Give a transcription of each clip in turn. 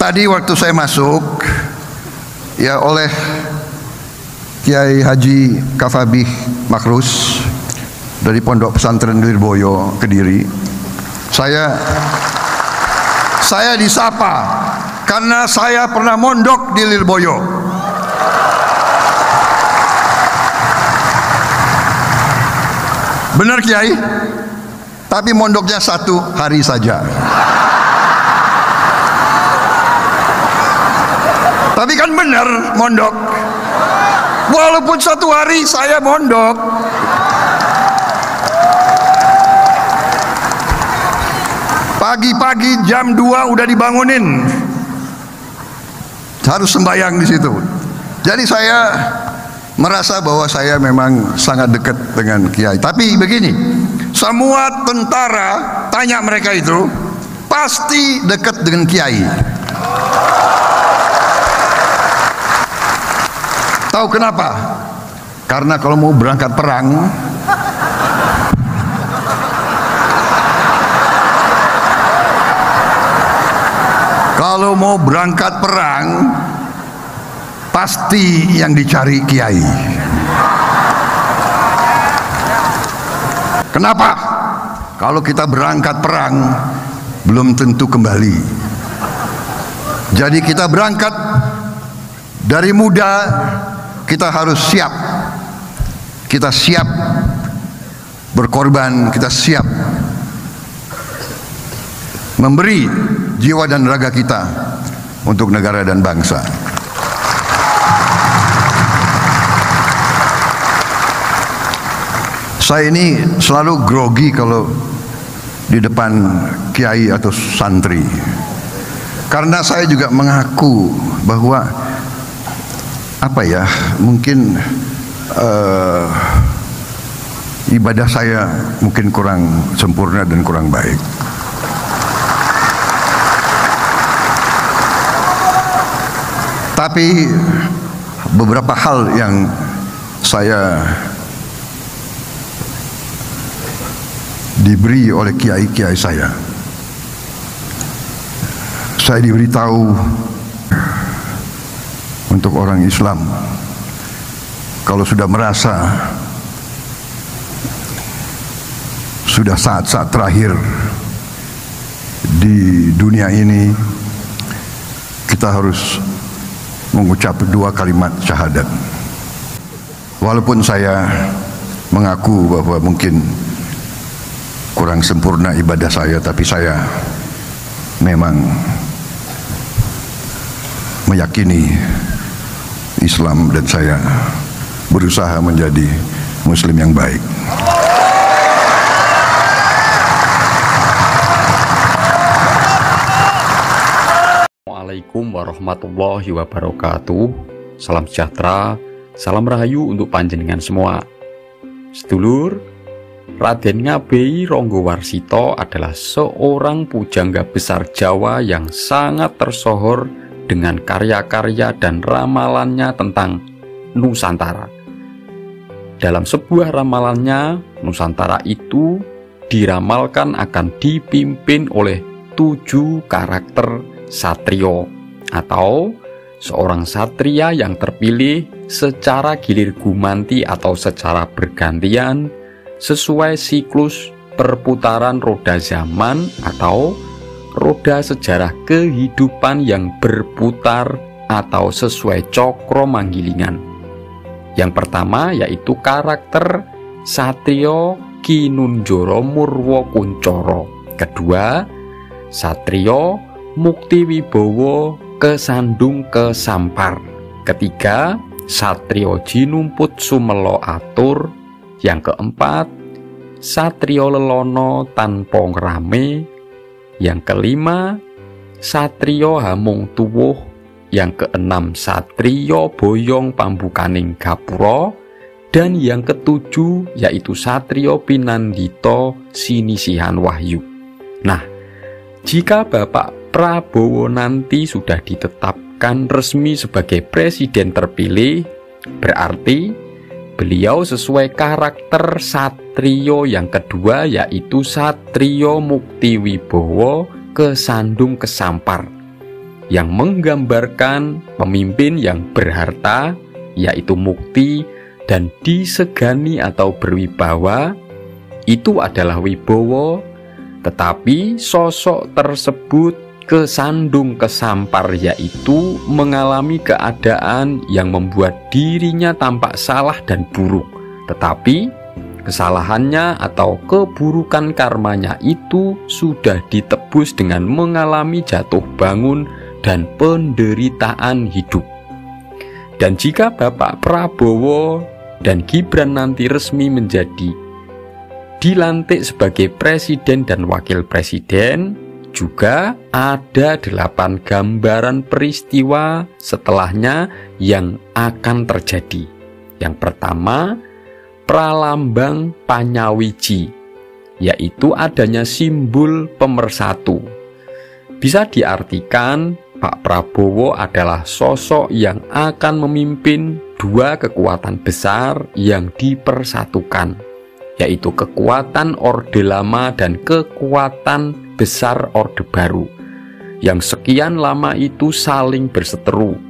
Tadi waktu saya masuk ya oleh Kiai Haji Kafabih Makrus dari Pondok Pesantren Lirboyo Kediri, saya disapa karena saya pernah mondok di Lirboyo. Benar Kiai, tapi mondoknya 1 hari saja. Tapi kan benar mondok, walaupun 1 hari saya mondok. Pagi-pagi jam 2 udah dibangunin, harus sembahyang di situ. Jadi saya merasa bahwa saya memang sangat dekat dengan Kiai. Tapi begini, semua tentara tanya mereka itu pasti dekat dengan Kiai. Tahu kenapa? Karena kalau mau berangkat perang, pasti yang dicari Kiai. Kenapa? Kalau kita berangkat perang belum tentu kembali. Jadi kita berangkat dari muda, kita harus siap. Kita siap berkorban, kita siap memberi jiwa dan raga kita untuk negara dan bangsa. Saya ini selalu grogi kalau di depan kiai atau santri, karena saya juga mengaku bahwa mungkin ibadah saya mungkin kurang sempurna dan kurang baik. Tapi beberapa hal yang saya diberi oleh kiai-kiai saya diberitahu untuk orang Islam, kalau sudah merasa sudah saat-saat terakhir di dunia ini, kita harus mengucap 2 kalimat syahadat. Walaupun saya mengaku bahwa mungkin kurang sempurna ibadah saya, tapi saya memang meyakini Islam dan saya berusaha menjadi Muslim yang baik. Assalamualaikum warahmatullahi wabarakatuh. Salam sejahtera, salam rahayu untuk panjenengan semua. Sedulur, Raden Ngabei Ronggowarsito adalah seorang pujangga besar Jawa yang sangat tersohor dengan karya-karya dan ramalannya tentang Nusantara. Dalam sebuah ramalannya, Nusantara itu diramalkan akan dipimpin oleh 7 karakter satrio, atau seorang satria yang terpilih secara gilir gumanti atau secara bergantian sesuai siklus perputaran roda zaman atau roda sejarah kehidupan yang berputar atau sesuai cokro manggilingan. Yang pertama yaitu karakter satrio Kinunjoro Murwo Kuncoro. Kedua, satrio Muktiwibowo Kesandung Kesampar. Ketiga, satrio Jinumput Sumelo Atur. Yang keempat, satrio Lelono Tanpa Ngrame. Yang kelima, satrio Hamung Tuwuh. Yang keenam, satrio Boyong Pambukaning Gapura. Dan yang ketujuh yaitu satrio Pinandito Sinisihan Wahyu. Nah, jika Bapak Prabowo nanti sudah ditetapkan resmi sebagai presiden terpilih, berarti beliau sesuai karakter satrio yang kedua yaitu satrio Muktiwibowo Kesandung Kesampar. yang menggambarkan pemimpin yang berharta, yaitu mukti, dan disegani atau berwibawa, itu adalah Wibowo. Tetapi sosok tersebut kesandung kesampar, yaitu mengalami keadaan yang membuat dirinya tampak salah dan buruk. Tetapi kesalahannya atau keburukan karmanya itu sudah ditebus dengan mengalami jatuh bangun dan penderitaan hidup. Dan jika Bapak Prabowo dan Gibran nanti resmi menjadi dilantik sebagai presiden dan wakil presiden, juga ada 8 gambaran peristiwa setelahnya yang akan terjadi. Yang pertama, pralambang Panyawiji, yaitu adanya simbol pemersatu. Bisa diartikan Pak Prabowo adalah sosok yang akan memimpin 2 kekuatan besar yang dipersatukan, yaitu kekuatan Orde Lama dan kekuatan besar Orde Baru, yang sekian lama itu saling berseteru.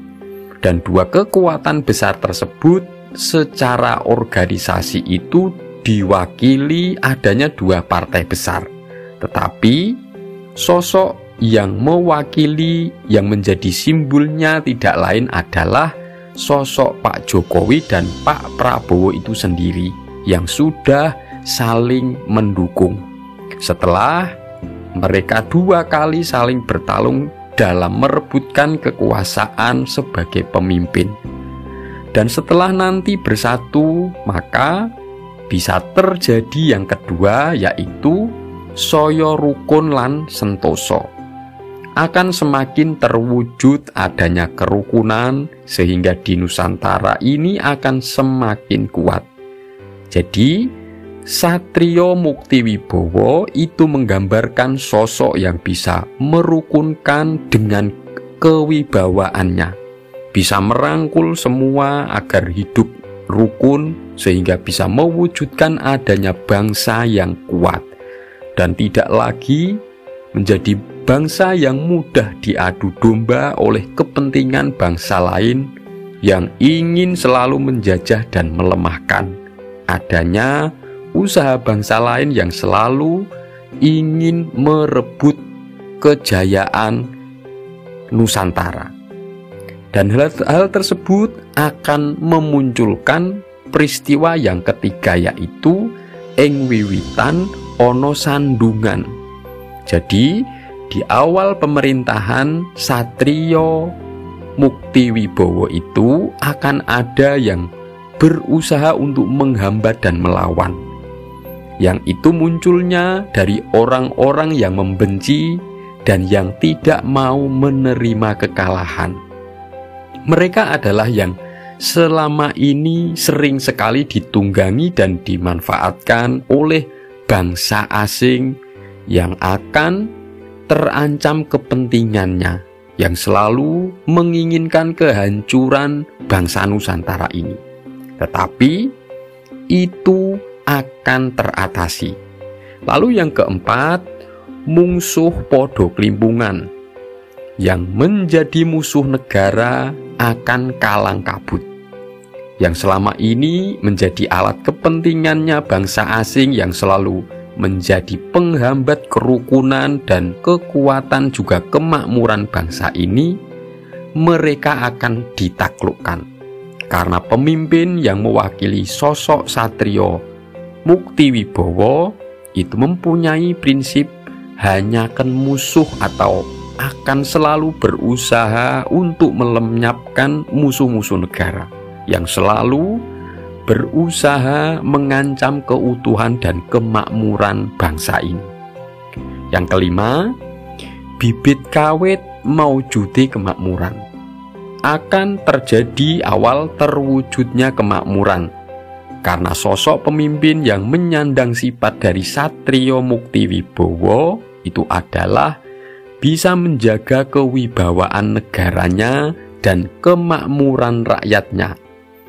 Dan 2 kekuatan besar tersebut secara organisasi itu diwakili adanya 2 partai besar. Tetapi sosok yang mewakili, yang menjadi simbolnya tidak lain adalah sosok Pak Jokowi dan Pak Prabowo itu sendiri, yang sudah saling mendukung setelah mereka 2 kali saling bertarung dalam merebutkan kekuasaan sebagai pemimpin. Dan setelah nanti bersatu, maka bisa terjadi yang kedua, yaitu Soyo Rukun lan Sentoso. Akan semakin terwujud adanya kerukunan, sehingga di Nusantara ini akan semakin kuat. Jadi Satrio Mukti Wibowo itu menggambarkan sosok yang bisa merukunkan dengan kewibawaannya, bisa merangkul semua agar hidup rukun, sehingga bisa mewujudkan adanya bangsa yang kuat dan tidak lagi menjadi bangsa yang mudah diadu domba oleh kepentingan bangsa lain yang ingin selalu menjajah dan melemahkan. Adanya usaha bangsa lain yang selalu ingin merebut kejayaan Nusantara. Dan hal tersebut akan memunculkan peristiwa yang ketiga, yaitu ing wiwitan ono sandungan. Jadi di awal pemerintahan Satrio Mukti Wibowo itu akan ada yang berusaha untuk menghambat dan melawan, yang itu munculnya dari orang-orang yang membenci dan yang tidak mau menerima kekalahan. Mereka adalah yang selama ini sering sekali ditunggangi dan dimanfaatkan oleh bangsa asing yang akan terancam kepentingannya, yang selalu menginginkan kehancuran bangsa Nusantara ini. Tetapi itu akan teratasi. Lalu yang keempat, mungsuh podo kelimpungan, yang menjadi musuh negara akan kalang kabut, yang selama ini menjadi alat kepentingannya bangsa asing yang selalu menjadi penghambat kerukunan dan kekuatan juga kemakmuran bangsa ini. Mereka akan ditaklukkan karena pemimpin yang mewakili sosok Satrio Mukti Wibowo itu mempunyai prinsip hanyakan musuh atau akan selalu berusaha untuk melenyapkan musuh-musuh negara yang selalu berusaha mengancam keutuhan dan kemakmuran bangsa ini. Yang kelima, bibit kawit maujudi kemakmuran. Akan terjadi awal terwujudnya kemakmuran karena sosok pemimpin yang menyandang sifat dari Satrio Mukti Wibowo itu adalah bisa menjaga kewibawaan negaranya dan kemakmuran rakyatnya,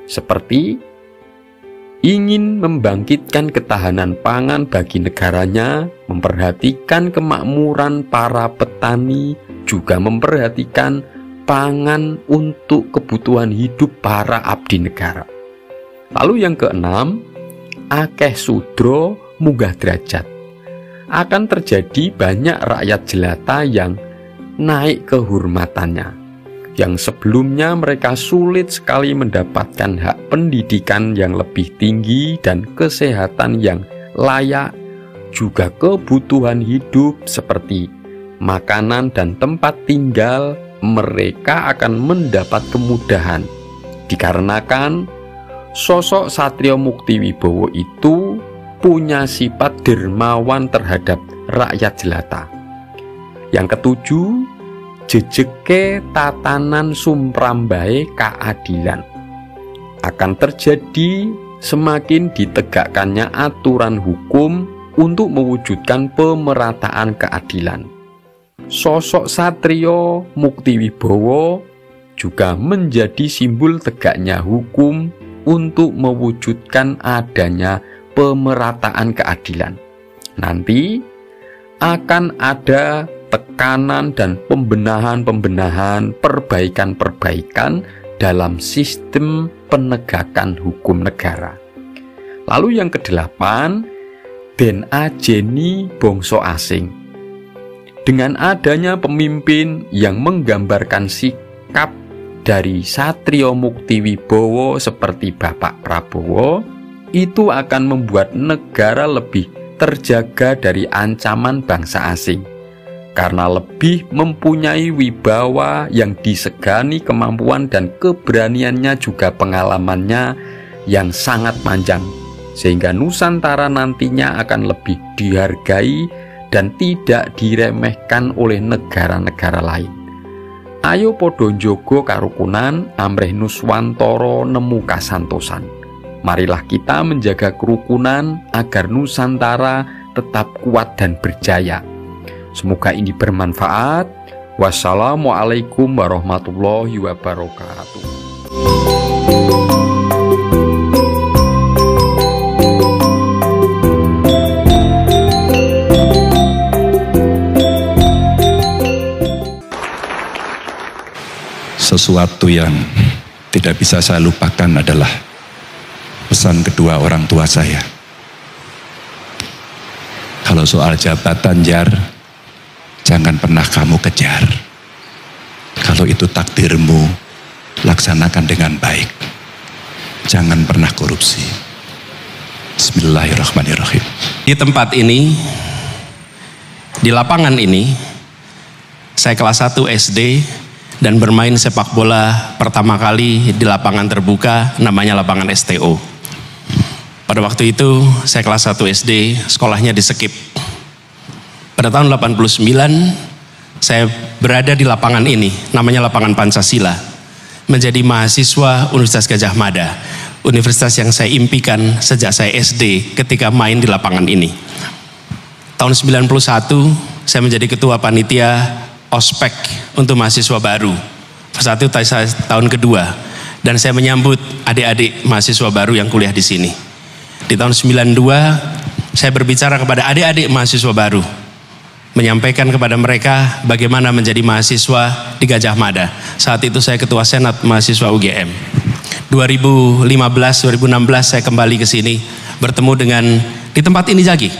seperti ingin membangkitkan ketahanan pangan bagi negaranya, memperhatikan kemakmuran para petani juga memperhatikan pangan untuk kebutuhan hidup para abdi negara. Lalu yang keenam, akeh sudra munggah derajat. Akan terjadi banyak rakyat jelata yang naik kehormatannya, yang sebelumnya mereka sulit sekali mendapatkan hak pendidikan yang lebih tinggi dan kesehatan yang layak, juga kebutuhan hidup seperti makanan dan tempat tinggal. Mereka akan mendapat kemudahan dikarenakan sosok Satrio Mukti Wibowo itu punya sifat dermawan terhadap rakyat jelata. Yang ketujuh, jejeke tatanan sumrambahe keadilan. Akan terjadi semakin ditegakkannya aturan hukum untuk mewujudkan pemerataan keadilan. Sosok Satrio Mukti Wibowo juga menjadi simbol tegaknya hukum untuk mewujudkan adanya pemerataan keadilan. Nanti akan ada tekanan dan pembenahan-pembenahan, perbaikan-perbaikan dalam sistem penegakan hukum negara. Lalu yang kedelapan, den ajeni bangsa asing. Dengan adanya pemimpin yang menggambarkan sikap dari Satrio Mukti Wibowo seperti Bapak Prabowo, itu akan membuat negara lebih terjaga dari ancaman bangsa asing, karena lebih mempunyai wibawa yang disegani kemampuan dan keberaniannya juga pengalamannya yang sangat panjang, sehingga Nusantara nantinya akan lebih dihargai dan tidak diremehkan oleh negara-negara lain. Ayo podo njogo karukunan, amrih nuswantara nemu kasantosan. Marilah kita menjaga kerukunan agar Nusantara tetap kuat dan berjaya. Semoga ini bermanfaat. Wassalamualaikum warahmatullahi wabarakatuh. Sesuatu yang tidak bisa saya lupakan adalah pesan kedua orang tua saya. Kalau soal jabatan, Jar, jangan pernah kamu kejar. Kalau itu takdirmu, laksanakan dengan baik. Jangan pernah korupsi. Bismillahirrahmanirrahim. Di tempat ini, di lapangan ini, saya kelas 1 SD dan bermain sepak bola pertama kali di lapangan terbuka namanya lapangan STO. Pada waktu itu saya kelas 1 SD, sekolahnya di Sekip. Pada tahun 89 saya berada di lapangan ini, namanya lapangan Pancasila, menjadi mahasiswa Universitas Gadjah Mada, universitas yang saya impikan sejak saya SD ketika main di lapangan ini. Tahun 91 saya menjadi ketua panitia ospek untuk mahasiswa baru. Saat itu saya tahun kedua dan saya menyambut adik-adik mahasiswa baru yang kuliah di sini. Di tahun 92 saya berbicara kepada adik-adik mahasiswa baru, menyampaikan kepada mereka bagaimana menjadi mahasiswa di Gadjah Mada. Saat itu saya ketua senat mahasiswa UGM. 2015-2016 saya kembali ke sini, bertemu dengan di tempat ini lagi.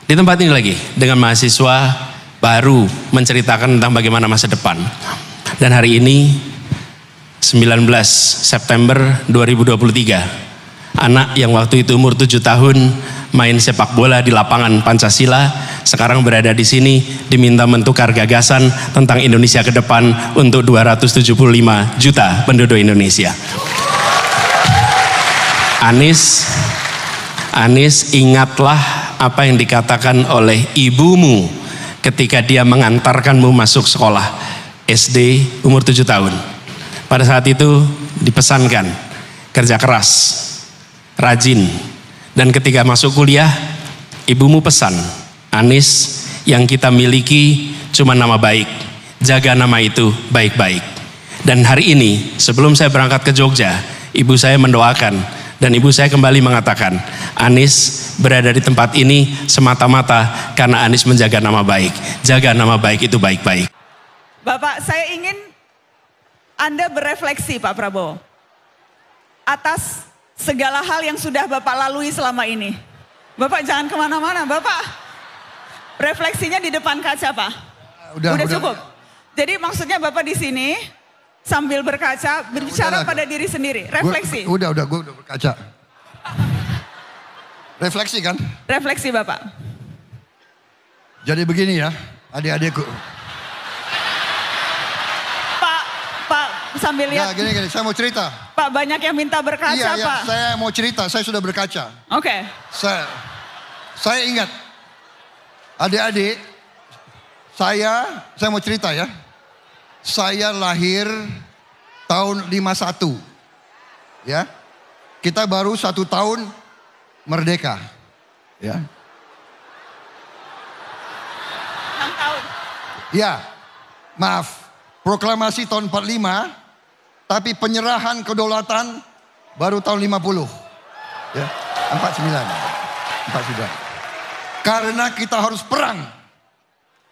Di tempat ini lagi dengan mahasiswa baru menceritakan tentang bagaimana masa depan. Dan hari ini 19 September 2023, anak yang waktu itu umur 7 tahun main sepak bola di lapangan Pancasila sekarang berada di sini diminta menukar gagasan tentang Indonesia ke depan untuk 275 juta penduduk Indonesia. Anies, ingatlah apa yang dikatakan oleh ibumu ketika dia mengantarkanmu masuk sekolah SD umur 7 tahun. Pada saat itu dipesankan kerja keras, rajin, dan ketika masuk kuliah ibumu pesan, Anies, yang kita miliki cuma nama baik, jaga nama itu baik-baik. Dan hari ini sebelum saya berangkat ke Jogja, ibu saya mendoakan dan ibu saya kembali mengatakan, Anies berada di tempat ini semata-mata karena Anies menjaga nama baik. Jaga nama baik itu baik-baik. Bapak, saya ingin Anda berefleksi Pak Prabowo atas segala hal yang sudah Bapak lalui selama ini. Bapak jangan kemana-mana, Bapak refleksinya di depan kaca Pak. Udah cukup. Jadi maksudnya Bapak di sini sambil berkaca, berbicara pada diri sendiri, refleksi. Gue udah berkaca. Refleksi kan? Refleksi Bapak. Jadi begini ya, adik-adikku. Pak sambil lihat. Ya gini, saya mau cerita. Pak banyak yang minta berkaca iya, Pak. Saya mau cerita, saya sudah berkaca. Oke. Saya ingat, adik-adik, saya mau cerita ya. Saya lahir tahun 51. Ya. Kita baru 1 tahun merdeka. Ya. 6 tahun. Ya, maaf. Proklamasi tahun 45, tapi penyerahan kedaulatan baru tahun 50. Ya, 49. Karena kita harus perang.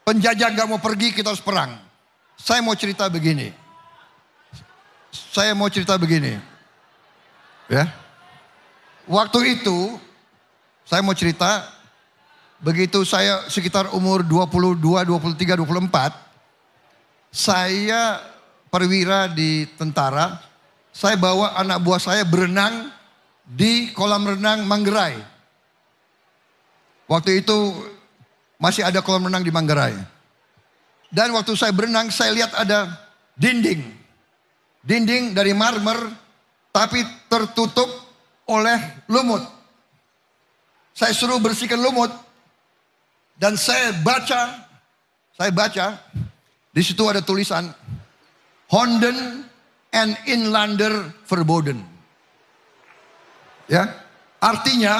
Penjajah gak mau pergi, kita harus perang. Saya mau cerita begini. Ya. Waktu itu, saya mau cerita, begitu saya sekitar umur 22, 23, 24, saya perwira di tentara, saya bawa anak buah saya berenang di kolam renang Manggarai. Waktu itu masih ada kolam renang di Manggarai. Dan waktu saya berenang, saya lihat ada dinding. Dinding dari marmer, tapi tertutup oleh lumut. Saya suruh bersihkan lumut. Dan saya baca, di situ ada tulisan, Honden and Inlander verboden. Ya, artinya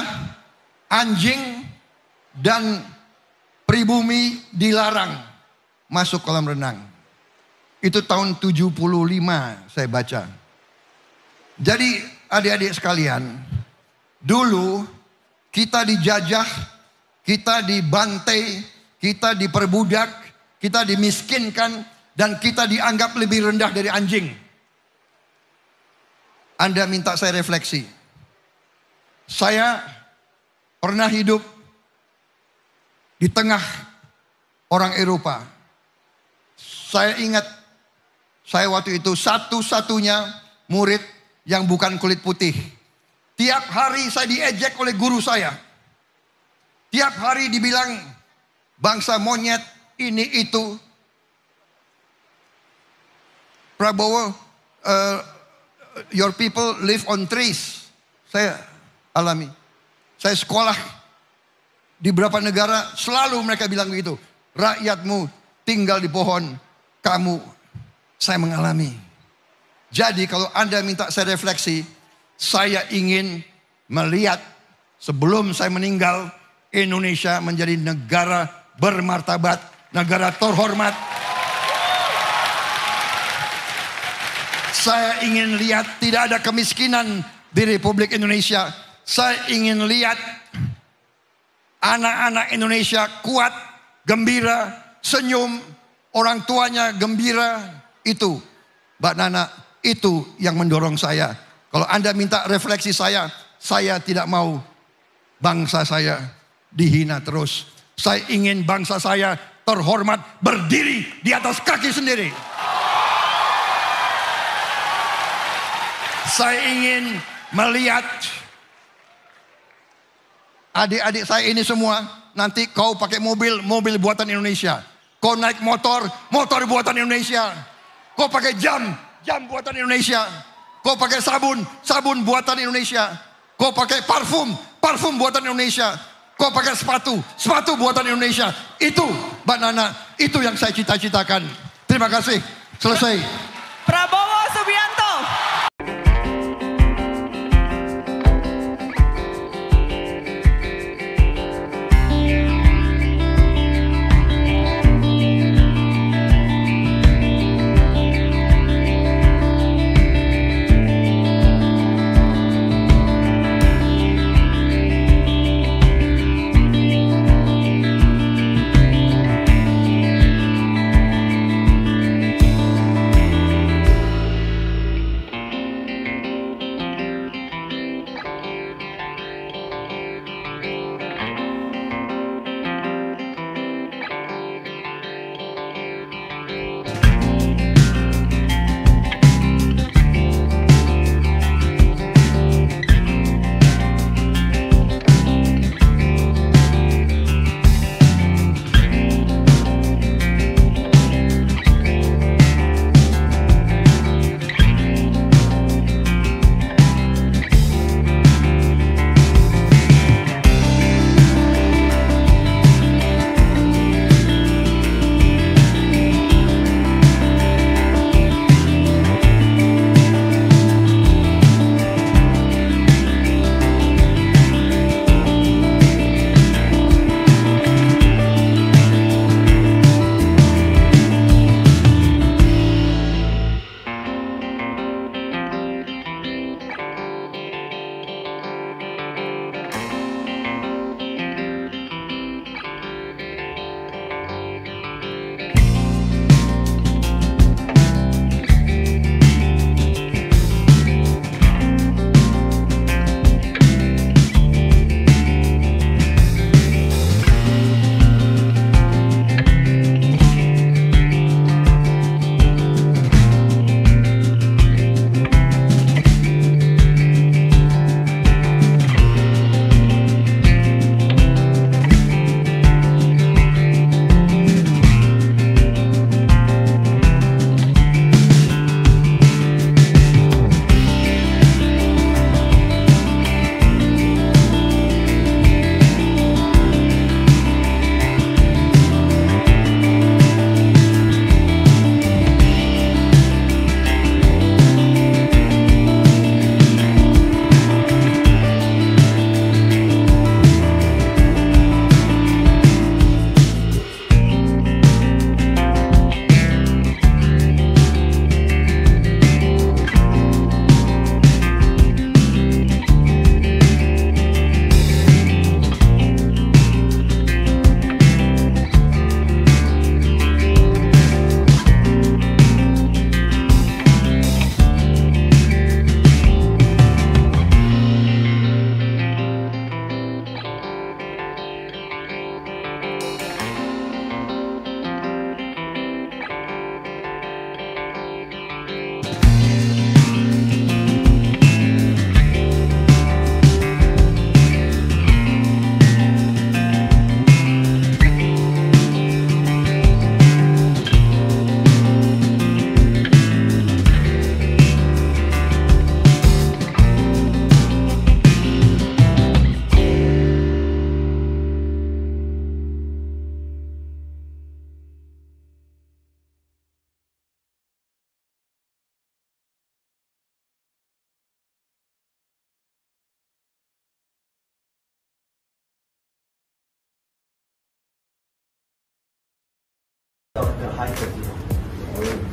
anjing dan pribumi dilarang masuk kolam renang. Itu tahun 75 saya baca. Jadi adik-adik sekalian, dulu kita dijajah, kita dibantai, kita diperbudak, kita dimiskinkan, dan kita dianggap lebih rendah dari anjing. Anda minta saya refleksi. Saya pernah hidup di tengah orang Eropa. Saya ingat, saya waktu itu satu-satunya murid yang bukan kulit putih. Tiap hari saya diejek oleh guru saya. Tiap hari dibilang bangsa monyet, ini itu. Prabowo, your people live on trees. Saya alami. Saya sekolah di beberapa negara, selalu mereka bilang begitu. Rakyatmu tinggal di pohon, kamu. Saya mengalami. Jadi kalau Anda minta saya refleksi, saya ingin melihat sebelum saya meninggal, Indonesia menjadi negara bermartabat, negara terhormat. Saya ingin lihat tidak ada kemiskinan di Republik Indonesia. Saya ingin lihat anak-anak Indonesia kuat, gembira, senyum, orang tuanya gembira. Itu, Mbak Nana, itu yang mendorong saya. Kalau Anda minta refleksi saya tidak mau bangsa saya dihina terus. Saya ingin bangsa saya terhormat, berdiri di atas kaki sendiri. Saya ingin melihat adik-adik saya ini semua, nanti kau pakai mobil buatan Indonesia. Kau naik motor buatan Indonesia. Kau pakai jam buatan Indonesia. Kau pakai sabun buatan Indonesia. Kau pakai parfum buatan Indonesia. Kau pakai sepatu buatan Indonesia. Itu Mbak Nana, itu yang saya cita-citakan. Terima kasih. Selesai. Prabowo Subianto.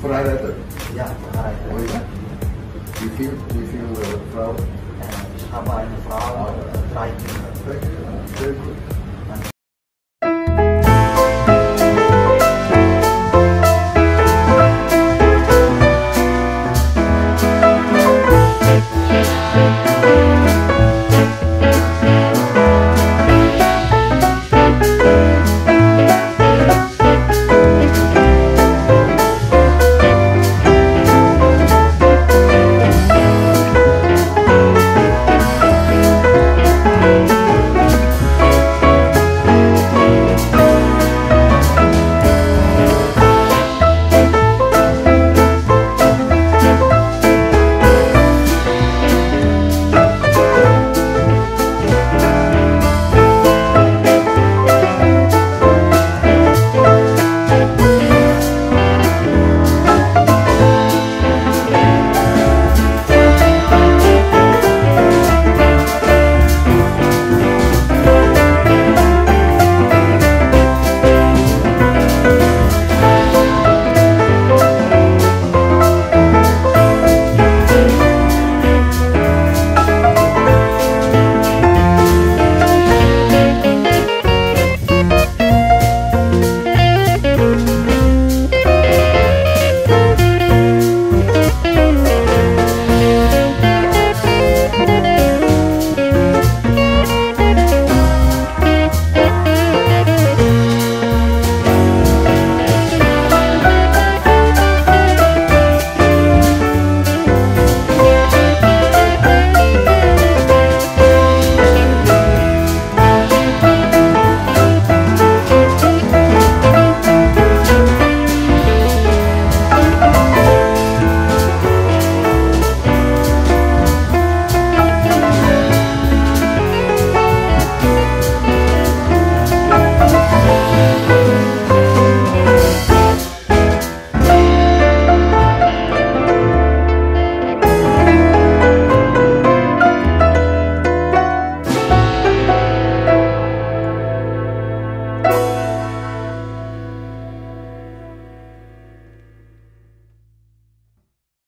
Perhara itu? Ya, perhara itu. Oh iya? You feel proud? Aber eine Frau, drei Kinder. Very good.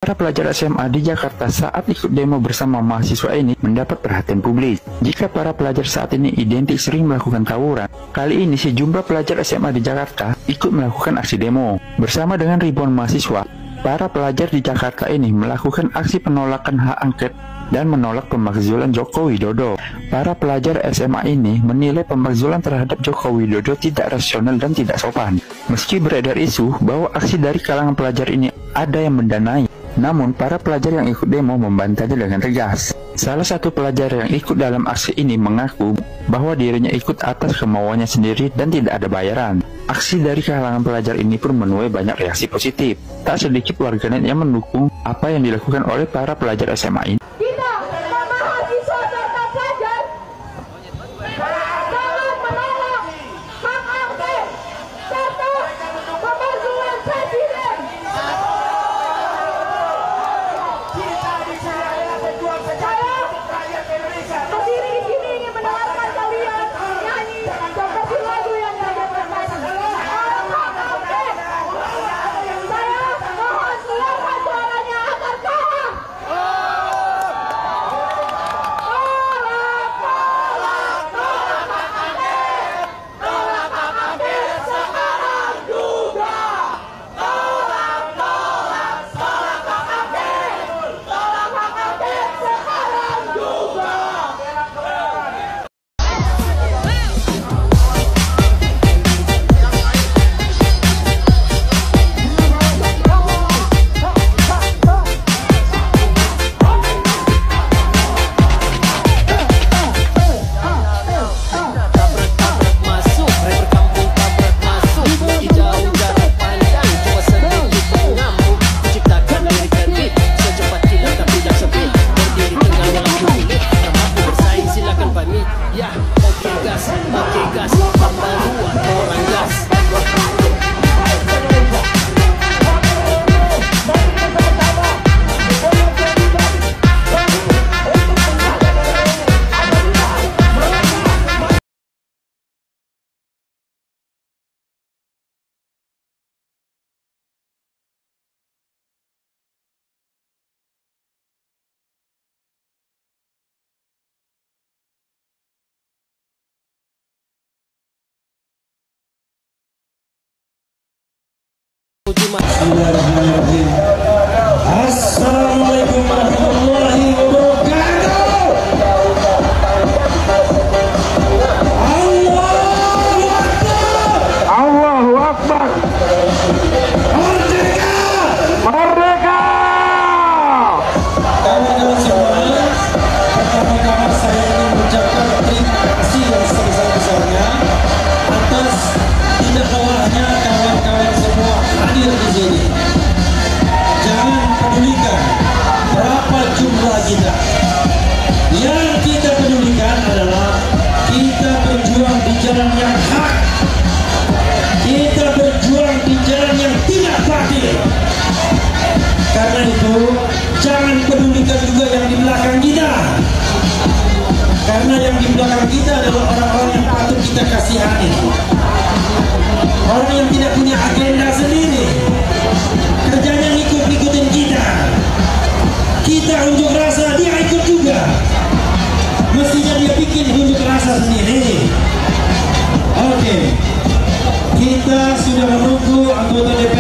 Para pelajar SMA di Jakarta saat ikut demo bersama mahasiswa ini mendapat perhatian publik. Jika para pelajar saat ini identik sering melakukan tawuran, kali ini sejumlah pelajar SMA di Jakarta ikut melakukan aksi demo. Bersama dengan ribuan mahasiswa, para pelajar di Jakarta ini melakukan aksi penolakan hak angket dan menolak pemakzulan Joko Widodo. Para pelajar SMA ini menilai pemakzulan terhadap Joko Widodo tidak rasional dan tidak sopan. Meski beredar isu bahwa aksi dari kalangan pelajar ini ada yang mendanai, namun para pelajar yang ikut demo membantahnya dengan tegas. Salah satu pelajar yang ikut dalam aksi ini mengaku bahwa dirinya ikut atas kemauannya sendiri dan tidak ada bayaran. Aksi dari kalangan pelajar ini pun menuai banyak reaksi positif. Tak sedikit warganet yang mendukung apa yang dilakukan oleh para pelajar SMA ini. Bismillahirrahmanirrahim. Assalamualaikum warahmatullahi wabarakatuh. Allahu Akbar. Merdeka! Merdeka! Kawan-kawan semua, pertama-tama saya ingin mengucapkan terima kasih yang sebesar-besarnya atas tidak lelahnya kawan-kawan semua hadir di sini. Jangan pedulikan berapa jumlah kita. Yang kita pedulikan adalah kita berjuang di jalan yang hak. Kita berjuang di jalan yang tidak batil. Karena itu jangan pedulikan juga yang di belakang kita. Karena yang di belakang kita adalah orang-orang yang patut kita kasihani. Orang yang tidak punya agenda sendiri. Kerjanya ngikut-ngikutin kita. Kita unjuk rasa, dia ikut juga. Mestinya dia bikin unjuk rasa sendiri. Oke. Kita sudah menunggu anggota DPR